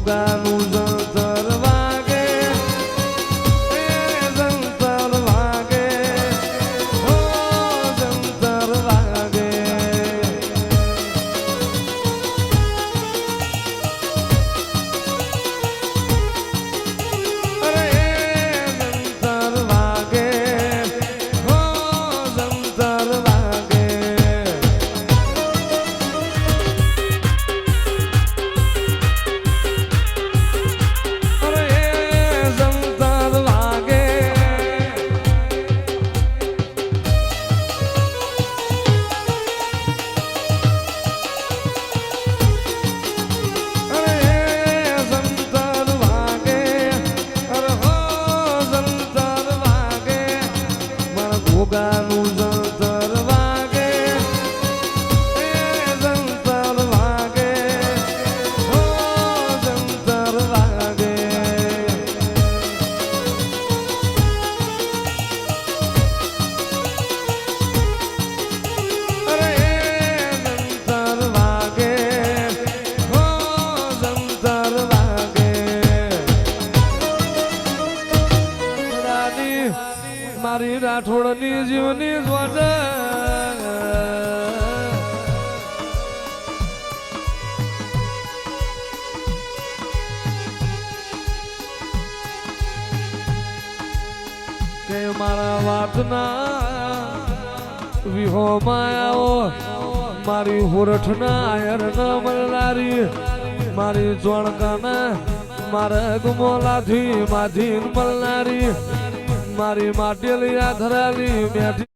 ઘોઘાનું જંતર વાગે જંતર વાગે હો જંતર વાગે અરે જંતર વાગે હો જંતર વાગે ઘોઘાનું જંતર વાગે જંતર વાગે હો જંતર વાગે અરે જંતર વાગે હો જંતર વાગે રાની મારી રાઠોડની જીવની જ્વાદ કે મારા વાતના વિહોમાં આવો મારી હુરઠના આયર ન મળનારી મારી ચોણકાના મારા ગુમોલાથી માથી મળનારી મારી માટેલી આધરાલી મેઠી